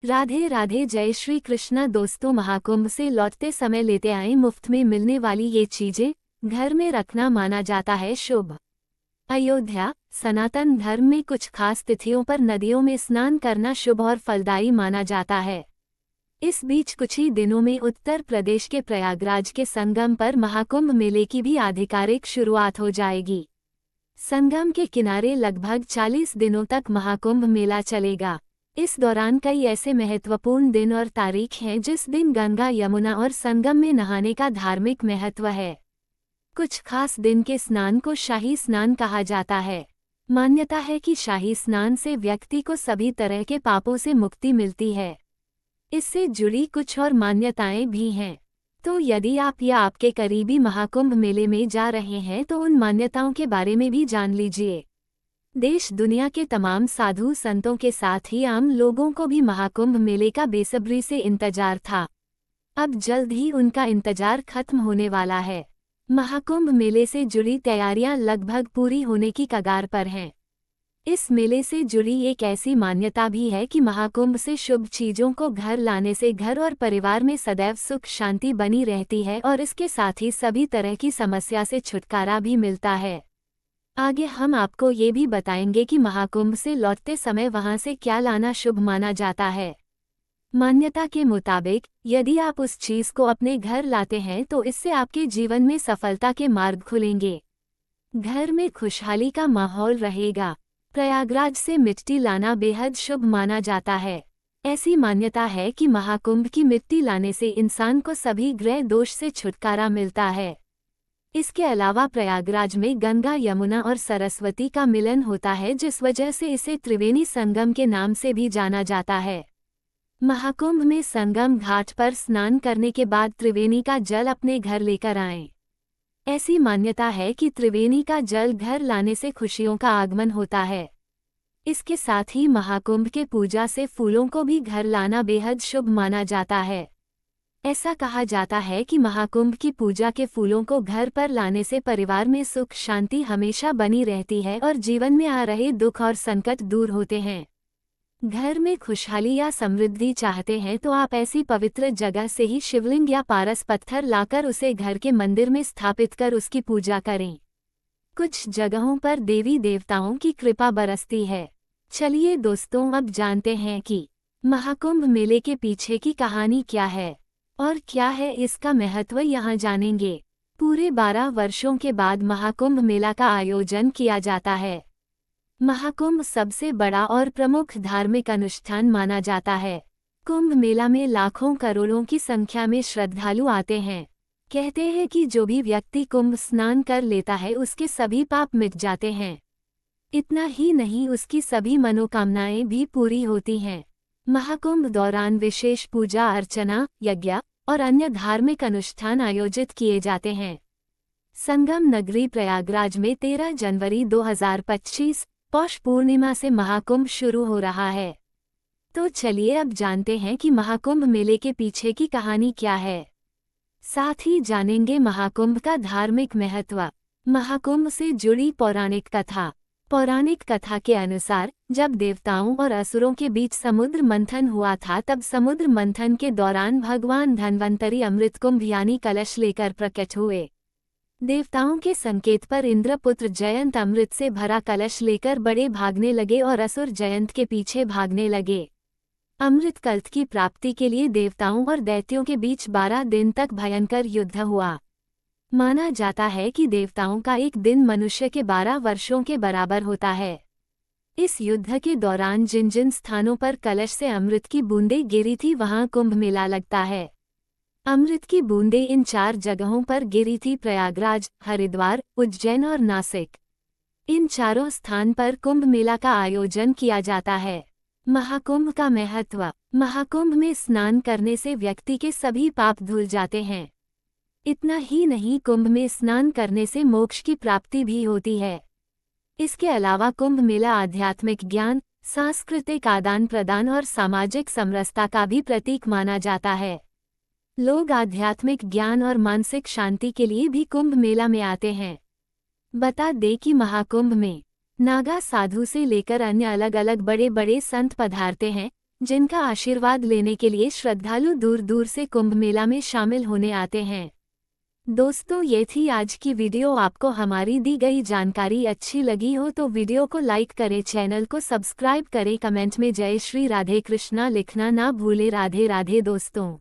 राधे राधे, जय श्री कृष्णा। दोस्तों, महाकुंभ से लौटते समय लेते आए मुफ्त में मिलने वाली ये चीजें घर में रखना माना जाता है शुभ। अयोध्या, सनातन धर्म में कुछ खास तिथियों पर नदियों में स्नान करना शुभ और फलदायी माना जाता है। इस बीच कुछ ही दिनों में उत्तर प्रदेश के प्रयागराज के संगम पर महाकुंभ मेले की भी आधिकारिक शुरुआत हो जाएगी। संगम के किनारे लगभग 40 दिनों तक महाकुंभ मेला चलेगा। इस दौरान कई ऐसे महत्वपूर्ण दिन और तारीख हैं जिस दिन गंगा, यमुना और संगम में नहाने का धार्मिक महत्व है। कुछ खास दिन के स्नान को शाही स्नान कहा जाता है। मान्यता है कि शाही स्नान से व्यक्ति को सभी तरह के पापों से मुक्ति मिलती है। इससे जुड़ी कुछ और मान्यताएं भी हैं। तो यदि आप या आपके करीबी महाकुंभ मेले में जा रहे हैं तो उन मान्यताओं के बारे में भी जान लीजिए। देश दुनिया के तमाम साधु संतों के साथ ही आम लोगों को भी महाकुंभ मेले का बेसब्री से इंतजार था। अब जल्द ही उनका इंतजार खत्म होने वाला है। महाकुंभ मेले से जुड़ी तैयारियां लगभग पूरी होने की कगार पर हैं। इस मेले से जुड़ी एक ऐसी मान्यता भी है कि महाकुंभ से शुभ चीजों को घर लाने से घर और परिवार में सदैव सुख शांति बनी रहती है और इसके साथ ही सभी तरह की समस्या से छुटकारा भी मिलता है। आगे हम आपको ये भी बताएंगे कि महाकुंभ से लौटते समय वहां से क्या लाना शुभ माना जाता है। मान्यता के मुताबिक यदि आप उस चीज को अपने घर लाते हैं तो इससे आपके जीवन में सफलता के मार्ग खुलेंगे। घर में खुशहाली का माहौल रहेगा। प्रयागराज से मिट्टी लाना बेहद शुभ माना जाता है। ऐसी मान्यता है कि महाकुंभ की मिट्टी लाने से इंसान को सभी ग्रह दोष से छुटकारा मिलता है। इसके अलावा प्रयागराज में गंगा, यमुना और सरस्वती का मिलन होता है, जिस वजह से इसे त्रिवेणी संगम के नाम से भी जाना जाता है। महाकुंभ में संगम घाट पर स्नान करने के बाद त्रिवेणी का जल अपने घर लेकर आएं। ऐसी मान्यता है कि त्रिवेणी का जल घर लाने से खुशियों का आगमन होता है। इसके साथ ही महाकुंभ के पूजा से फूलों को भी घर लाना बेहद शुभ माना जाता है। ऐसा कहा जाता है कि महाकुंभ की पूजा के फूलों को घर पर लाने से परिवार में सुख शांति हमेशा बनी रहती है और जीवन में आ रहे दुख और संकट दूर होते हैं। घर में खुशहाली या समृद्धि चाहते हैं तो आप ऐसी पवित्र जगह से ही शिवलिंग या पारस पत्थर लाकर उसे घर के मंदिर में स्थापित कर उसकी पूजा करें। कुछ जगहों पर देवी देवताओं की कृपा बरसती है। चलिए दोस्तों, अब जानते हैं कि महाकुंभ मेले के पीछे की कहानी क्या है और क्या है इसका महत्व, यहाँ जानेंगे। पूरे 12 वर्षों के बाद महाकुंभ मेला का आयोजन किया जाता है। महाकुंभ सबसे बड़ा और प्रमुख धार्मिक अनुष्ठान माना जाता है। कुंभ मेला में लाखों करोड़ों की संख्या में श्रद्धालु आते हैं। कहते हैं कि जो भी व्यक्ति कुंभ स्नान कर लेता है उसके सभी पाप मिट जाते हैं। इतना ही नहीं, उसकी सभी मनोकामनाएं भी पूरी होती हैं। महाकुंभ दौरान विशेष पूजा अर्चना, यज्ञ और अन्य धार्मिक अनुष्ठान आयोजित किए जाते हैं। संगम नगरी प्रयागराज में 13 जनवरी 2025 पौष पूर्णिमा से महाकुंभ शुरू हो रहा है। तो चलिए अब जानते हैं कि महाकुंभ मेले के पीछे की कहानी क्या है। साथ ही जानेंगे महाकुंभ का धार्मिक महत्व, महाकुंभ से जुड़ी पौराणिक कथा। पौराणिक कथा के अनुसार जब देवताओं और असुरों के बीच समुद्र मंथन हुआ था, तब समुद्र मंथन के दौरान भगवान धन्वंतरी अमृत कुंभ यानी कलश लेकर प्रकट हुए। देवताओं के संकेत पर इंद्रपुत्र जयंत अमृत से भरा कलश लेकर बड़े भागने लगे और असुर जयंत के पीछे भागने लगे। अमृत कल्प की प्राप्ति के लिए देवताओं और दैत्यों के बीच 12 दिन तक भयंकर युद्ध हुआ। माना जाता है कि देवताओं का एक दिन मनुष्य के 12 वर्षों के बराबर होता है। इस युद्ध के दौरान जिन जिन स्थानों पर कलश से अमृत की बूंदें गिरी थी वहां कुंभ मेला लगता है। अमृत की बूंदें इन 4 जगहों पर गिरी थी: प्रयागराज, हरिद्वार, उज्जैन और नासिक। इन चारों स्थान पर कुंभ मेला का आयोजन किया जाता है। महाकुंभ का महत्व। महाकुंभ में स्नान करने से व्यक्ति के सभी पाप धुल जाते हैं। इतना ही नहीं, कुंभ में स्नान करने से मोक्ष की प्राप्ति भी होती है। इसके अलावा कुंभ मेला आध्यात्मिक ज्ञान, सांस्कृतिक आदान प्रदान और सामाजिक समरसता का भी प्रतीक माना जाता है। लोग आध्यात्मिक ज्ञान और मानसिक शांति के लिए भी कुंभ मेला में आते हैं। बता दें कि महाकुंभ में नागा साधु से लेकर अन्य अलग अलग बड़े बड़े संत पधारते हैं, जिनका आशीर्वाद लेने के लिए श्रद्धालु दूर दूर से कुंभ मेला में शामिल होने आते हैं। दोस्तों, ये थी आज की वीडियो। आपको हमारी दी गई जानकारी अच्छी लगी हो तो वीडियो को लाइक करें, चैनल को सब्सक्राइब करें, कमेंट में जय श्री राधे कृष्णा लिखना ना भूले। राधे राधे दोस्तों।